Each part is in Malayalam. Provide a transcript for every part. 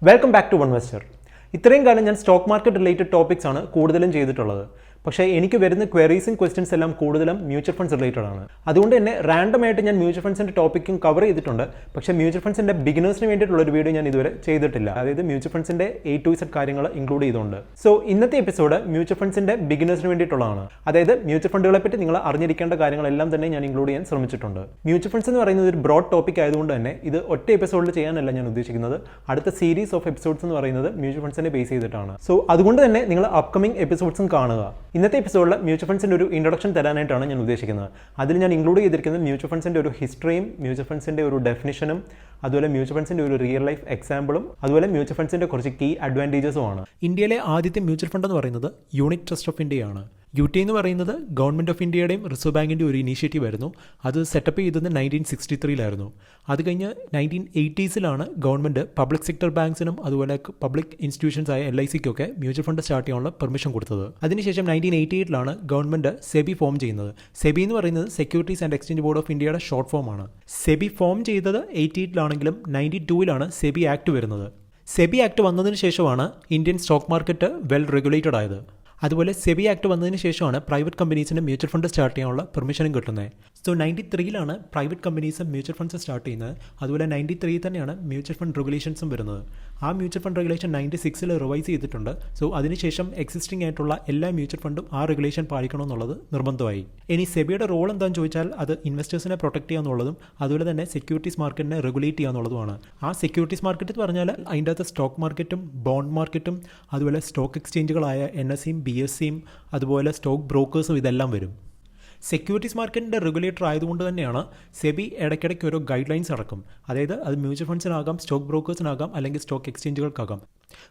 Welcome back to Onevestor. ഇത്രയും കാലം ഞാൻ സ്റ്റോക്ക് മാർക്കറ്റ് റിലേറ്റഡ് ടോപ്പിക്സ് ആണ് കൂടുതലും ചെയ്തിട്ടുള്ളത്. പക്ഷേ എനിക്ക് വരുന്ന ക്വയറീസും ക്വസ്റ്റ്യൻസ് എല്ലാം കൂടുതലും മ്യൂച്വൽ ഫണ്ട്സ് റിലേറ്റഡ് ആണ്. അതുകൊണ്ട് തന്നെ റാൻഡം ആയിട്ട് ഞാൻ മ്യൂച്വൽ ഫണ്ട്സിന്റെ ടോപ്പിക്കും കവർ ചെയ്തിട്ടുണ്ട്. പക്ഷേ മ്യൂച്വൽ ഫണ്ട്സിന്റെ ബിഗിനേഴ്സിന് വേണ്ടിയിട്ടുള്ള ഒരു വീഡിയോ ഞാൻ ഇതുവരെ ചെയ്തിട്ടില്ല. അതായത് മ്യൂച്വൽ ഫണ്ട്സിന്റെ A to Z കാര്യങ്ങൾ ഇൻക്ലൂഡ് ചെയ്തുകൊണ്ട്. സോ ഇന്നത്തെ എപ്പിസോഡ് മ്യൂച്വൽ ഫണ്ട്സിന്റെ ബിഗിനേഴ്സിന് വേണ്ടിയിട്ടുള്ളതാണ്. അതായത് മ്യൂച്വൽ ഫണ്ടുകളെ പറ്റി നിങ്ങൾ അറിഞ്ഞിരിക്കേണ്ട കാര്യങ്ങളെല്ലാം തന്നെ ഞാൻ ഇൻക്ലൂഡ് ചെയ്യാൻ ശ്രമിച്ചിട്ടുണ്ട്. മ്യൂച്വൽ ഫണ്ട്സ് എന്ന് പറയുന്നത് ഒരു ബ്രോഡ് ടോപ്പിക് ആയതുകൊണ്ട് തന്നെ ഇത് ഒറ്റ എപ്പിസോഡിൽ ചെയ്യാനല്ല ഞാൻ ഉദ്ദേശിക്കുന്നത്. അടുത്ത സീരീസ് ഓഫ് എപ്പിസോഡ്സ് എന്ന് പറയുന്നത് മ്യൂച്വൽ ഫണ്ട്സിനെ ബേസ് ചെയ്തിട്ടാണ്. സോ അതുകൊണ്ട് തന്നെ നിങ്ങൾ അപ്കമിംഗ് എപ്പിസോഡ്സും കാണുക. ഇന്നത്തെ എപ്പിസോഡിൽ മ്യൂച്വൽ ഫണ്ട്സിന്റെ ഒരു ഇൻട്രൊഡക്ഷൻ തരാനായിട്ടാണ് ഞാൻ ഉദ്ദേശിക്കുന്നത്. അതിൽ ഞാൻ ഇൻക്ലൂഡ് ചെയ്തിരിക്കുന്നത് മ്യൂച്വൽ ഫണ്ട്സിന്റെ ഒരു ഹിസ്റ്ററിയും മ്യൂച്വൽ ഫണ്ട്സിന്റെ ഒരു ഡെഫിനിഷനും അതുപോലെ മ്യൂച്വൽ ഫണ്ട്സിന്റെ ഒരു റിയൽ ലൈഫ് എക്സാമ്പിളും അതുപോലെ മ്യൂച്വൽ ഫണ്ട്സിന്റെ കുറച്ച് കീ അഡ്വാൻറ്റേജസും ആണ്. ഇന്ത്യയിലെ ആദ്യത്തെ മ്യൂച്വൽ ഫണ്ട് എന്ന് പറയുന്നത് യൂണിറ്റ് ട്രസ്റ്റ് ഓഫ് ഇന്ത്യയാണ്. UT എന്ന് പറയുന്നത് ഗവൺമെൻറ് ഓഫ് ഇന്ത്യയുടെയും റിസർവ് ബാങ്കിൻ്റെ ഒരു ഇനീഷ്യേറ്റീവ് ആയിരുന്നു. അത് സെറ്റപ്പ് ചെയ്തത് 1963 അത് കഴിഞ്ഞ് 1980s ഗവൺമെൻറ് പബ്ലിക് സെക്ടർ ബാങ്ക്സിനും അതുപോലെ പബ്ലിക് ഇൻസ്റ്റിറ്റ്യൂഷൻസ് ആയ LICക്കൊക്കെ മ്യൂച്വൽ ഫണ്ട് സ്റ്റാർട്ട് ചെയ്യാനുള്ള പെർമിഷൻ കൊടുത്തത്. അതിനുശേഷം 1988 ഗവൺമെൻറ് സെബി ഫോം ചെയ്യുന്നത്. സെബി എന്ന് പറയുന്നത് securities and exchange board of ഇന്ത്യയുടെ ഷോർട്ട് ഫോമാണ്. സെബി ഫോം ചെയ്തത് 88 92 സെബി ആക്ട് വരുന്നത്. സെബി ആക്ട് വന്നതിന് ശേഷമാണ് Indian stock market well regulated ആയത്. അതുപോലെ സെബി ആക്ട് വന്നതിന് ശേഷമാണ് പ്രൈവറ്റ് കമ്പനീസിന് മ്യൂച്വൽ ഫണ്ട് സ്റ്റാർട്ട് ചെയ്യാനുള്ള പെർമിഷനും കിട്ടുന്നത്. So 93 private companies mutual funds start ചെയ്യുന്നത്. അതുപോലെ 93 തന്നെയാണ് മ്യൂച്വൽ ഫണ്ട് റെഗുലേഷൻസും വരുന്നത്. ആ മ്യൂച്വൽ ഫണ്ട് റെഗുലേഷൻ 96 റിവൈസ് ചെയ്തിട്ടുണ്ട്. സോ അതിനുശേഷം എക്സിസ്റ്റിംഗ് ആയിട്ടുള്ള എല്ലാ മ്യൂച്വൽ ഫണ്ടും ആ റെഗുലേഷൻ പാലിക്കണമെന്നുള്ളത് നിർബന്ധമായി. ഇനി സെബിയുടെ റോൾ എന്താണെന്ന് ചോദിച്ചാൽ അത് ഇൻവെസ്റ്റേഴ്സിനെ പ്രൊട്ടക്ട് ചെയ്യുക എന്നുള്ളതും അതുപോലെ തന്നെ സെക്യൂരിറ്റീസ് മാർക്കറ്റിനെ റെഗുലേറ്റ് ചെയ്യുക എന്നുള്ളതുമാണ്. ആ സെക്യൂരിറ്റീസ് മാർക്കറ്റ് എന്ന് പറഞ്ഞാൽ അതിൻ്റെ അകത്ത് സ്റ്റോക്ക് മാർക്കറ്റും ബോണ്ട് മാർക്കറ്റും അതുപോലെ സ്റ്റോക്ക് എക്സ്ചേഞ്ചുകളായ NSEയും BSEയും അതുപോലെ സ്റ്റോക്ക് ബ്രോക്കേഴ്സും ഇതെല്ലാം വരും. സെക്യൂരിറ്റീസ് മാർക്കറ്റിൻ്റെ റെഗുലേറ്റർ ആയതുകൊണ്ട് തന്നെയാണ് സെബി ഇടയ്ക്കിടയ്ക്ക് ഓരോ ഗൈഡ് ലൈൻസ് ഇറക്കും. അതായത് അത് മ്യൂച്വൽ ഫണ്ട്സിനാകാം, സ്റ്റോക്ക് ബ്രോക്കേഴ്സിനാകാം, അല്ലെങ്കിൽ സ്റ്റോക്ക് എക്സ്ചേഞ്ചുകൾക്കാകാം.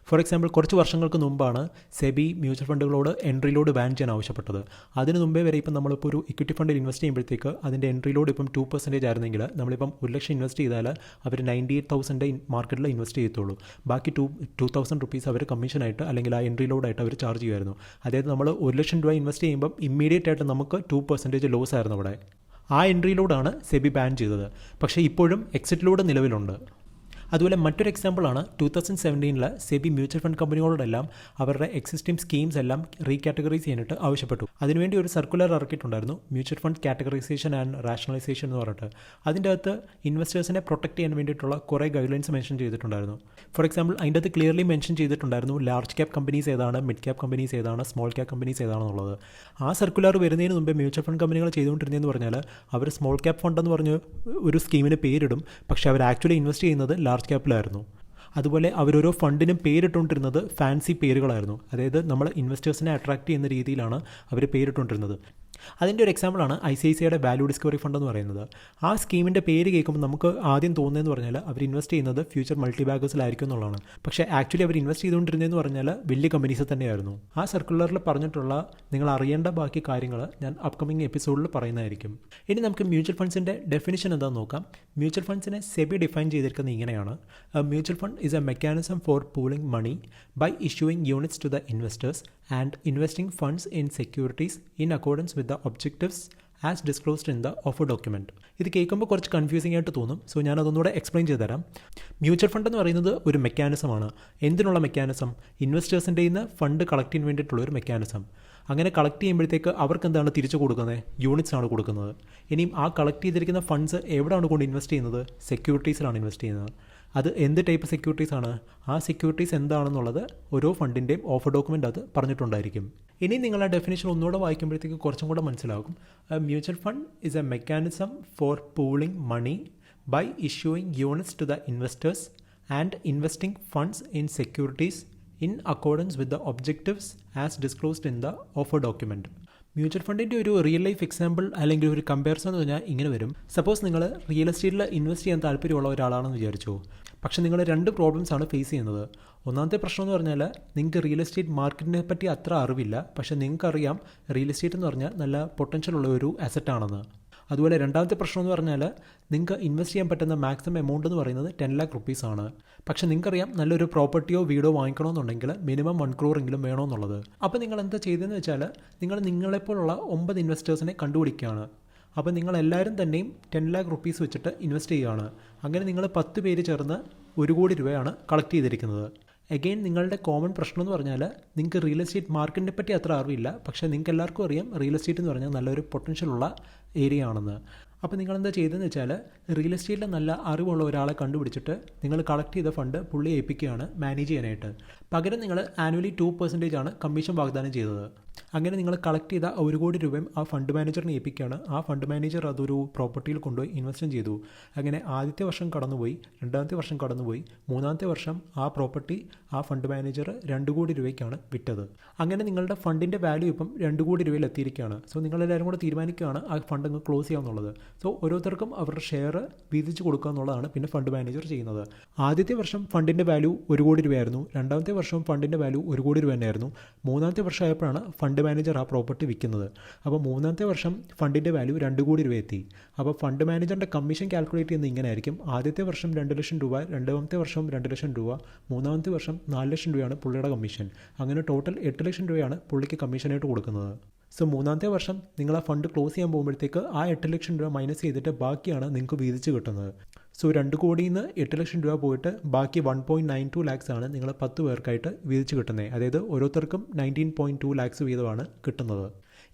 ഫോർ എക്സാമ്പിൾ കുറച്ച് വർഷങ്ങൾക്ക് മുമ്പാണ് സെബി മ്യൂച്വൽ ഫണ്ടുകളോട് എൻട്രി ലോഡ് ബാൻ ചെയ്യാൻ ആവശ്യപ്പെട്ടത്. അതിന് മുമ്പേ വരെ ഇപ്പം നമ്മളിപ്പോൾ ഒരു ഇക്വിറ്റി ഫണ്ടിൽ ഇൻവെസ്റ്റ് ചെയ്യുമ്പോഴത്തേക്ക് അതിൻ്റെ എൻട്രി ലോഡ് ഇപ്പം 2% ആയിരുന്നെങ്കിൽ നമ്മളിപ്പം 1 ലക്ഷം ഇൻവെസ്റ്റ് ചെയ്താൽ അവർ 98,000 മാർക്കറ്റിൽ ഇൻവെസ്റ്റ് ചെയ്യത്തുള്ളൂ. ബാക്കി 2,000 റുപ്പീസ് അവർ കമ്മീഷനായിട്ട് അല്ലെങ്കിൽ ആ എൻട്രി ലോഡായിട്ട് അവർ ചാർജ് ചെയ്യുമായിരുന്നു. അതായത് നമ്മൾ 1 ലക്ഷം രൂപ ഇൻവെസ്റ്റ് ചെയ്യുമ്പം ഇമ്മീഡിയറ്റ് ആയിട്ട് നമുക്ക് 2% ലോസ് ആയിരുന്നു അവിടെ. ആ എൻട്രി ലോഡാണ് സെബി ബാൻ ചെയ്തത്. പക്ഷേ ഇപ്പോഴും എക്സിറ്റ് ലോഡ് നിലവിലുണ്ട്. അതുപോലെ മറ്റൊരു എക്സാമ്പിളാണ് 2017 സെബി മ്യൂച്വൽ ഫണ്ട് കമ്പനികളോടെല്ലാം അവരുടെ എക്സിസ്റ്റിംഗ് സ്കീംസ് എല്ലാം റീകാറ്റഗറൈസ് ചെയ്യാനായിട്ട് ആവശ്യപ്പെട്ടു. അതിനുവേണ്ടി ഒരു സർക്കുലർ ഇറക്കിയിട്ടുണ്ടായിരുന്നു, mutual fund categorisation and rationalisation എന്ന് പറഞ്ഞിട്ട്. അതിൻ്റെ അകത്ത് ഇൻവെസ്റ്റേഴ്സിനെ പ്രൊട്ടക്ട് ചെയ്യാൻ വേണ്ടിയിട്ടുള്ള കുറേ ഗൈഡ് ലൈൻസ് മെൻഷൻ ചെയ്തിട്ടുണ്ടായിരുന്നു. ഫോർ എക്സാമ്പിൾ അതിൻ്റെ അകത്ത് ക്ലിയർലി മെൻഷൻ ചെയ്തിട്ടുണ്ടായിരുന്നു ലാർജ് ക്യാപ് കമ്പനീസ് ഏതാണ്, മിഡ് ക്യാപ് കമ്പനീസ് ഏതാണ്, സ്മോൾ ക്യാപ് കമ്പനീസ് ഏതാണെന്നുള്ളത്. ആ സർക്കുലർ വരുന്നതിന് മുമ്പേ മ്യൂച്വൽ ഫണ്ട് കമ്പനികൾ ചെയ്തുകൊണ്ടിരുന്നതെന്ന് പറഞ്ഞാൽ അവർ സ്മോൾ ക്യാപ് ഫണ്ട് എന്ന് പറഞ്ഞ് ഒരു സ്കീമിന് പേരിടും. പക്ഷേ അവർ ആക്ച്വലി ഇൻവെസ്റ്റ് ചെയ്യുന്നത് ലാർജ് ക്യാപ്പിലായിരുന്നു. അതുപോലെ അവരോരോ ഫണ്ടിനും പേരിട്ടുകൊണ്ടിരുന്നത് ഫാൻസി പേരുകളായിരുന്നു. അതായത് നമ്മൾ ഇൻവെസ്റ്റേഴ്സിനെ അട്രാക്ട് ചെയ്യുന്ന രീതിയിലാണ് അവർ പേരിട്ടുകൊണ്ടിരുന്നത്. അതിൻ്റെ ഒരു എക്സാമ്പിളാണ് ICICIയുടെ വാല്യൂ ഡിസ്കവറി ഫണ്ട് എന്ന് പറയുന്നത്. ആ സ്കീമിൻ്റെ പേര് കേൾക്കുമ്പോൾ നമുക്ക് ആദ്യം തോന്നുന്നതെന്ന് പറഞ്ഞാൽ അവർ ഇൻവെസ്റ്റ് ചെയ്യുന്നത് ഫ്യൂച്ചർ മൾട്ടി ബാഗേഴ്സിലായിരിക്കും എന്നുള്ളതാണ്. പക്ഷേ ആക്ച്വലി അവർ ഇൻവെസ്റ്റ് ചെയ്തുകൊണ്ടിരുന്നതെന്ന് പറഞ്ഞാൽ വലിയ കമ്പനീസ് തന്നെയായിരുന്നു. ആ സർക്കുലറിൽ പറഞ്ഞിട്ടുള്ള നിങ്ങൾ അറിയേണ്ട ബാക്കി കാര്യങ്ങൾ ഞാൻ അപ്കമിങ് എപ്പിസോഡിൽ പറയുന്നതായിരിക്കും. ഇനി നമുക്ക് മ്യൂച്വൽ ഫണ്ട്സിൻ്റെ ഡെഫിനിഷൻ എന്താണെന്ന് നോക്കാം. മ്യൂച്വൽ ഫണ്ട്സിനെ സെബി ഡിഫൈൻ ചെയ്തിരിക്കുന്നത് ഇങ്ങനെയാണ്: mutual fund is a mechanism for pooling money by issuing units to the investors and investing funds in securities in accordance with the objectives as disclosed in the offer document. ഇത് കേൾക്കുമ്പോൾ കുറച്ച് കൺഫ്യൂസിംഗ് ആയിട്ട് തോന്നും. സോ ഞാൻ അതൊന്നുകൂടെ എക്സ്പ്ലെയിൻ ചെയ്ത് തരാം. മ്യൂച്വൽ ഫണ്ട് എന്ന് പറയുന്നത് ഒരു മെക്കാനിസമാണ്. എന്തിനുള്ള മെക്കാനിസം? ഇൻവെസ്റ്റേഴ്സിൻ്റെ നിന്ന് ഫണ്ട് കളക്ട് ചെയ്യാൻ വേണ്ടിയിട്ടുള്ള ഒരു മെക്കാനിസം. അങ്ങനെ കളക്ട് ചെയ്യുമ്പോഴത്തേക്ക് അവർക്ക് എന്താണ് തിരിച്ചു കൊടുക്കുന്നത്? യൂണിറ്റ്സ് ആണ് കൊടുക്കുന്നത്. ഇനിയും ആ കളക്ട് ചെയ്തിരിക്കുന്ന ഫണ്ട്സ് എവിടെയാണ് കൊണ്ട് ഇൻവെസ്റ്റ് ചെയ്യുന്നത്? സെക്യൂരിറ്റീസിലാണ് ഇൻവെസ്റ്റ് ചെയ്യുന്നത്. അത് എന്ത് ടൈപ്പ് സെക്യൂരിറ്റീസ് ആണ്? ആ സെക്യൂരിറ്റീസ് എന്താണെന്നുള്ളത് ഓരോ ഫണ്ടിൻ്റെയും ഓഫർ ഡോക്യുമെൻ്റ് അത് പറഞ്ഞിട്ടുണ്ടായിരിക്കും. ഇനി നിങ്ങൾ ആ ഡെഫിനേഷൻ ഒന്നുകൂടെ വായിക്കുമ്പോഴത്തേക്ക് കുറച്ചും കൂടെ മനസ്സിലാകും. Mutual fund is a mechanism for pooling money by issuing units to the investors and investing funds in securities in accordance with the objectives as disclosed in the offer document. Mutual ഫണ്ടിൻ്റെ ഒരു റിയൽ ലൈഫ് എക്സാമ്പിൾ അല്ലെങ്കിൽ ഒരു കമ്പാരിസൺ എന്ന് പറഞ്ഞാൽ ഇങ്ങനെ വരും. സപ്പോസ് നിങ്ങൾ റിയൽ എസ്റ്റേറ്റിൽ ഇൻവെസ്റ്റ് ചെയ്യാൻ താല്പര്യമുള്ള ഒരാളാണെന്ന് വിചാരിച്ചു. പക്ഷേ നിങ്ങൾ 2 പ്രോബ്ലംസാണ് ഫേസ് ചെയ്യുന്നത്. ഒന്നാമത്തെ പ്രശ്നം എന്ന് പറഞ്ഞാൽ നിങ്ങൾക്ക് റിയൽ എസ്റ്റേറ്റ് മാർക്കറ്റിനെ പറ്റി അത്ര അറിവില്ല. പക്ഷേ നിങ്ങൾക്കറിയാം റിയൽ എസ്റ്റേറ്റ് എന്ന് പറഞ്ഞാൽ നല്ല പൊട്ടൻഷ്യൽ ഉള്ള ഒരു അസറ്റാണെന്ന്. അതുപോലെ രണ്ടാമത്തെ പ്രശ്നം എന്ന് പറഞ്ഞാൽ നിങ്ങൾക്ക് ഇൻവെസ്റ്റ് ചെയ്യാൻ പറ്റുന്ന മാക്സിമം എമൗണ്ട് എന്ന് പറയുന്നത് 10 lakh rupees ആണ്. പക്ഷേ നിങ്ങൾക്കറിയാം നല്ലൊരു പ്രോപ്പർട്ടിയോ വീടോ വാങ്ങിക്കണമെന്നുണ്ടെങ്കിൽ മിനിമം 1 crore എങ്കിലും വേണമെന്നുള്ളത്. അപ്പോൾ നിങ്ങൾ എന്താ ചെയ്തതെന്ന് വെച്ചാൽ നിങ്ങളെപ്പോലുള്ള 9 ഇൻവെസ്റ്റേഴ്സിനെ കണ്ടുപിടിക്കുകയാണ്. അപ്പോൾ നിങ്ങളെല്ലാവരും തന്നെയും 10 lakh rupees വെച്ചിട്ട് ഇൻവെസ്റ്റ് ചെയ്യുകയാണ്. അങ്ങനെ നിങ്ങൾ 10 പേര് ചേർന്ന് 1 കോടി രൂപയാണ് കളക്ട് ചെയ്തിരിക്കുന്നത്. അഗെയിൻ നിങ്ങളുടെ കോമൺ പ്രശ്നം എന്ന് പറഞ്ഞാൽ നിങ്ങൾക്ക് റിയൽ എസ്റ്റേറ്റ് മാർക്കറ്റിനെ പറ്റി അത്ര അറിവില്ല. പക്ഷേ നിങ്ങൾക്ക് എല്ലാവർക്കും അറിയാം റിയൽ എസ്റ്റേറ്റ് എന്ന് പറഞ്ഞാൽ നല്ലൊരു പൊട്ടൻഷ്യലുള്ള ഏരിയ ആണെന്ന്. അപ്പോൾ നിങ്ങളെന്താ ചെയ്തതെന്ന് വെച്ചാൽ റിയൽ എസ്റ്റേറ്റിൽ നല്ല അറിവുള്ള ഒരാളെ കണ്ടുപിടിച്ചിട്ട് നിങ്ങൾ കളക്ട് ചെയ്ത ഫണ്ട് പുള്ളി ഏൽപ്പിക്കുകയാണ് മാനേജ് ചെയ്യാനായിട്ട്. പകരം നിങ്ങൾ ആനുവലി 2% ആണ് കമ്മീഷൻ വാഗ്ദാനം ചെയ്തത്. അങ്ങനെ നിങ്ങൾ കളക്ട് ചെയ്ത 1 കോടി രൂപയും ആ ഫണ്ട് മാനേജറിനെ ഏൽപ്പിക്കുകയാണ്. ആ ഫണ്ട് മാനേജർ അതൊരു പ്രോപ്പർട്ടിയിൽ കൊണ്ടുപോയി ഇൻവെസ്റ്റ് ചെയ്തു. അങ്ങനെ ആദ്യത്തെ വർഷം കടന്നുപോയി, രണ്ടാമത്തെ വർഷം കടന്നുപോയി, മൂന്നാമത്തെ വർഷം ആ പ്രോപ്പർട്ടി ആ ഫണ്ട് മാനേജർ 2 കോടി രൂപയ്ക്കാണ് വിറ്റത്. അങ്ങനെ നിങ്ങളുടെ ഫണ്ടിൻ്റെ വാല്യൂ ഇപ്പം 2 കോടി രൂപയിൽ എത്തിയിരിക്കുകയാണ്. സോ നിങ്ങളെല്ലാവരും കൂടെ തീരുമാനിക്കുകയാണ് ആ ഫണ്ട് അങ്ങ് ക്ലോസ് ചെയ്യാമെന്നുള്ളത്. സോ ഓരോരുത്തർക്കും അവരുടെ ഷെയർ വീതിച്ച് കൊടുക്കുക എന്നുള്ളതാണ് പിന്നെ ഫണ്ട് മാനേജർ ചെയ്യുന്നത്. ആദ്യത്തെ വർഷം ഫണ്ടിൻ്റെ വാല്യൂ 1 കോടി രൂപയായിരുന്നു. രണ്ടാമത്തെ വർഷം ഫണ്ടിൻ്റെ വാല്യൂ 1 കോടി രൂപ തന്നെയായിരുന്നു. മൂന്നാമത്തെ വർഷം ആയപ്പോഴാണ് ഫണ്ട് മാനേജർ ആ പ്രോപ്പർട്ടി വിൽക്കുന്നത്. അപ്പോൾ മൂന്നാമത്തെ വർഷം ഫണ്ടിൻ്റെ വാല്യൂ 2 കോടി രൂപ എത്തി. അപ്പോൾ ഫണ്ട് മാനേജറിൻ്റെ കമ്മീഷൻ കാൽക്കുലേറ്റ് ചെയ്യുന്നത് ഇങ്ങനെ ആയിരിക്കും. ആദ്യത്തെ വർഷം 2 ലക്ഷം രൂപ, രണ്ടാമത്തെ വർഷം 2 ലക്ഷം രൂപ, മൂന്നാമത്തെ വർഷം 4 ലക്ഷം രൂപയാണ് പുള്ളിയുടെ കമ്മീഷൻ. അങ്ങനെ ടോട്ടൽ 8 ലക്ഷം രൂപയാണ് പുള്ളിക്ക് കമ്മീഷനായിട്ട് കൊടുക്കുന്നത്. സോ മൂന്നാമത്തെ വർഷം നിങ്ങൾ ആ ഫണ്ട് ക്ലോസ് ചെയ്യാൻ പോകുമ്പോഴത്തേക്ക് ആ 8 ലക്ഷം രൂപ മൈനസ് ചെയ്തിട്ട് ബാക്കിയാണ് നിങ്ങൾക്ക് വീതിച്ച് കിട്ടുന്നത്. സോ 2 കോടിയിൽ നിന്ന് 8 ലക്ഷം രൂപ പോയിട്ട് ബാക്കി 1.92 ലാക്സ് ആണ് നിങ്ങൾ 10 പേർക്കായിട്ട് വീതിച്ച് കിട്ടുന്നത്. അതായത് ഓരോരുത്തർക്കും 19.2 ലാക്സ് വീതമാണ് കിട്ടുന്നത്.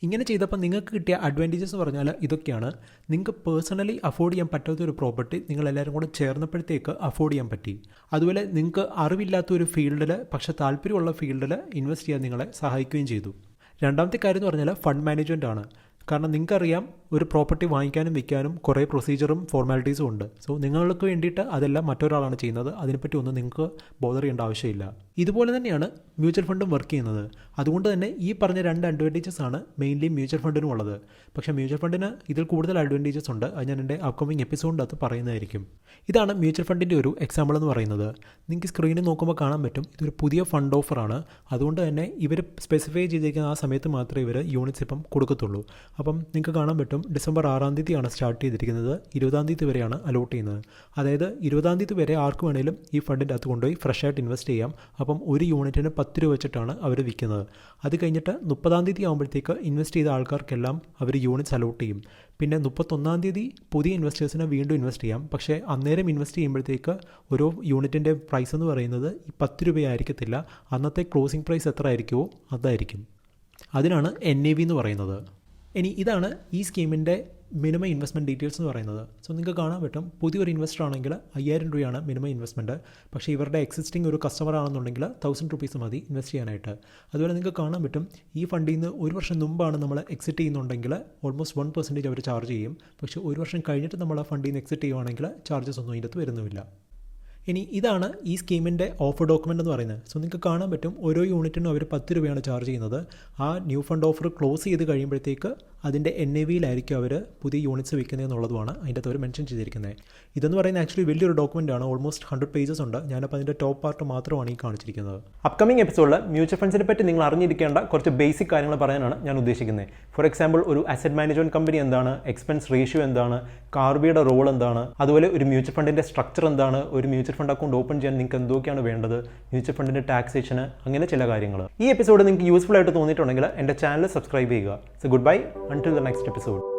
ഇങ്ങനെ ചെയ്തപ്പോൾ നിങ്ങൾക്ക് കിട്ടിയ അഡ്വാൻറ്റേജസ് എന്ന് പറഞ്ഞാൽ ഇതൊക്കെയാണ്. നിങ്ങൾക്ക് പേഴ്സണലി അഫോർഡ് ചെയ്യാൻ പറ്റാത്ത ഒരു പ്രോപ്പർട്ടി നിങ്ങളെല്ലാവരും കൂടെ ചേർന്നപ്പോഴത്തേക്ക് അഫോർഡ് ചെയ്യാൻ പറ്റി. അതുപോലെ നിങ്ങൾക്ക് അറിവില്ലാത്ത ഒരു ഫീൽഡിൽ പക്ഷേ താല്പര്യമുള്ള ഫീൽഡിൽ ഇൻവെസ്റ്റ് ചെയ്യാൻ നിങ്ങളെ സഹായിക്കുകയും ചെയ്തു. രണ്ടാമത്തെ കാര്യം എന്ന് പറഞ്ഞാൽ ഫണ്ട് മാനേജ്മെൻ്റ് ആണ്. കാരണം നിങ്ങൾക്കറിയാം ഒരു പ്രോപ്പർട്ടി വാങ്ങിക്കാനും വിൽക്കാനും കുറേ പ്രൊസീജിയറും ഫോർമാലിറ്റീസും ഉണ്ട്. സോ നിങ്ങൾക്ക് വേണ്ടിയിട്ട് അതെല്ലാം മറ്റൊരാളാണ് ചെയ്യുന്നത്. അതിനെപ്പറ്റി ഒന്നും നിങ്ങൾക്ക് ബോധർ ചെയ്യേണ്ട ആവശ്യമില്ല. ഇതുപോലെ തന്നെയാണ് മ്യൂച്വൽ ഫണ്ടും വർക്ക് ചെയ്യുന്നത്. അതുകൊണ്ട് തന്നെ ഈ പറഞ്ഞ 2 അഡ്വാൻറ്റേജസ് ആണ് മെയിൻലി മ്യൂച്വൽ ഫണ്ടിനും ഉള്ളത്. പക്ഷേ മ്യൂച്വൽ ഫണ്ടിന് ഇതിൽ കൂടുതൽ അഡ്വാൻറ്റേജസ് ഉണ്ട്. അത് ഞാൻ എൻ്റെ അപ്കമിങ് എപ്പിസോഡിൻ്റെ അകത്ത് പറയുന്നതായിരിക്കും. ഇതാണ് മ്യൂച്വൽ ഫണ്ടിൻ്റെ ഒരു എക്സാമ്പിൾ എന്ന് പറയുന്നത്. നിങ്ങൾക്ക് സ്ക്രീനിൽ നോക്കുമ്പോൾ കാണാൻ പറ്റും ഇതൊരു പുതിയ ഫണ്ട് ഓഫറാണ്. അതുകൊണ്ട് തന്നെ ഇവർ സ്പെസിഫൈ ചെയ്തിരിക്കുന്ന ആ സമയത്ത് മാത്രമേ ഇവർ യൂണിറ്റ്സ് ഇപ്പം കൊടുക്കത്തുള്ളൂ. അപ്പം നിങ്ങൾക്ക് കാണാൻ പറ്റും ഡിസംബർ 6-ാം തീയതിയാണ് സ്റ്റാർട്ട് ചെയ്തിരിക്കുന്നത്. 20-ാം തീയതി വരെയാണ് അലോട്ട് ചെയ്യുന്നത്. അതായത് 20-ാം തീയതി വരെ ആർക്ക് വേണേലും ഈ ഫണ്ടിൻ്റെ അകത്ത് കൊണ്ടുപോയി ഫ്രഷ് ആയിട്ട് ഇൻവെസ്റ്റ് ചെയ്യാം. അപ്പം ഒരു യൂണിറ്റിന് 10 രൂപ വെച്ചിട്ടാണ് അവർ വിൽക്കുന്നത്. അത് കഴിഞ്ഞിട്ട് 30-ാം തീയതി ആകുമ്പോഴത്തേക്ക് ഇൻവെസ്റ്റ് ചെയ്ത ആൾക്കാർക്കെല്ലാം അവർ യൂണിറ്റ്സ് അലോട്ട് ചെയ്യും. പിന്നെ 31-ാം തീയതി പുതിയ ഇൻവെസ്റ്റേഴ്സിന് വീണ്ടും ഇൻവെസ്റ്റ് ചെയ്യാം. പക്ഷേ അന്നേരം ഇൻവെസ്റ്റ് ചെയ്യുമ്പോഴത്തേക്ക് ഓരോ യൂണിറ്റിൻ്റെ പ്രൈസ് എന്ന് പറയുന്നത് 10 രൂപയായിരിക്കത്തില്ല. അന്നത്തെ ക്ലോസിംഗ് പ്രൈസ് എത്ര ആയിരിക്കുമോ അതായിരിക്കും. അതിനാണ് NAV എന്ന് പറയുന്നത്. ഇനി ഇതാണ് ഈ സ്കീമിൻ്റെ മിനിമം ഇൻവെസ്റ്റ്മെൻറ്റ് ഡീറ്റെയിൽസ് എന്ന് പറയുന്നത്. സോ നിങ്ങൾക്ക് കാണാൻ പറ്റും പുതിയൊരു ഇൻവെസ്റ്റർ ആണെങ്കിൽ 5000 രൂപയാണ് മിനിമം ഇൻവെസ്റ്റ്മെൻറ്റ്. പക്ഷേ ഇവരുടെ എക്സിസ്റ്റിംഗ് ഒരു കസ്റ്റമർ ആണെന്നുണ്ടെങ്കിൽ 1000 റുപ്പീസ് മതി ഇൻവെസ്റ്റ് ചെയ്യാനായിട്ട്. അതുപോലെ നിങ്ങൾക്ക് കാണാൻ പറ്റും ഈ ഫണ്ടിൽ നിന്ന് 1 വർഷം മുമ്പാണ് നമ്മൾ എക്സിറ്റ് ചെയ്യുന്നുണ്ടെങ്കിൽ ഓൾമോസ്റ്റ് 1% അവർ ചാർജ് ചെയ്യും. പക്ഷേ 1 വർഷം കഴിഞ്ഞിട്ട് നമ്മൾ ആ ഫണ്ടിൽ നിന്ന് എക്സിറ്റ് ചെയ്യുവാണെങ്കിൽ ചാർജസ് ഒന്നും ഇതിനകത്ത് വരുന്നുമില്ല. ഇനി ഇതാണ് ഈ സ്കീമിൻ്റെ ഓഫർ ഡോക്യുമെൻ്റ് എന്ന് പറയുന്നത്. സോ നിങ്ങൾക്ക് കാണാൻ പറ്റും ഓരോ യൂണിറ്റിനും അവർ 10 രൂപയാണ് ചാർജ് ചെയ്യുന്നത്. ആ ന്യൂ ഫണ്ട് ഓഫർ ക്ലോസ് ചെയ്ത് കഴിയുമ്പോഴത്തേക്ക് അതിൻ്റെ NAV-യിലായിരിക്കും അവർ പുതിയ യൂണിറ്റ്സ് വിൽക്കുന്നത് എന്നുള്ളതുമാണ് അതിൻ്റെ അകത്ത് അവർ മെൻഷൻ ചെയ്തിരിക്കുന്നത്. ഇതെന്ന് പറയുന്നത് ആക്ച്വലി വലിയൊരു ഡോക്യുമെൻ്റ് ആണ്. ഓൾമോസ്റ്റ് 100 പേജസ് ഉണ്ട്. ഞാനപ്പോൾ അതിൻ്റെ ടോപ്പ് പാർട്ട് മാത്രമാണ് ഈ കാണിച്ചിരിക്കുന്നത്. അപ്കമിംഗ് എപ്പിസോഡിൽ മ്യൂച്വൽ ഫണ്ട്സിനെ പറ്റി നിങ്ങൾ അറിഞ്ഞിരിക്കേണ്ട കുറച്ച് ബേസിക് കാര്യങ്ങൾ പറയാനാണ് ഞാൻ ഉദ്ദേശിക്കുന്നത്. ഫോർ എക്സാമ്പിൾ ഒരു അസറ്റ് മാനേജ്മെൻറ്റ് കമ്പനി എന്താണ്, എക്സ്പെൻസ് റേഷ്യോ എന്താണ്, കാർബിയുടെ റോൾ എന്താണ്, അതുപോലെ ഒരു മ്യൂച്വൽ ഫണ്ടിൻ്റെ സ്ട്രക്ചർ എന്താണ്, ഒരു മ്യൂച്വൽ ഫണ്ട് അക്കൗണ്ട് ഓപ്പൺ ചെയ്യാൻ നിങ്ങൾക്ക് എന്തൊക്കെയാണ് വേണ്ടത്, മ്യൂച്വൽ ഫണ്ടിൻ്റെ ടാക്സേഷൻ, അങ്ങനെ ചില കാര്യങ്ങൾ. ഈ എപ്പിസോഡ് നിങ്ങൾക്ക് യൂസ്ഫുൾ ആയിട്ട് തോന്നിയിട്ടുണ്ടെങ്കിൽ എൻ്റെ ചാനൽ സബ്സ്ക്രൈബ് ചെയ്യുക. So good bye until the next episode.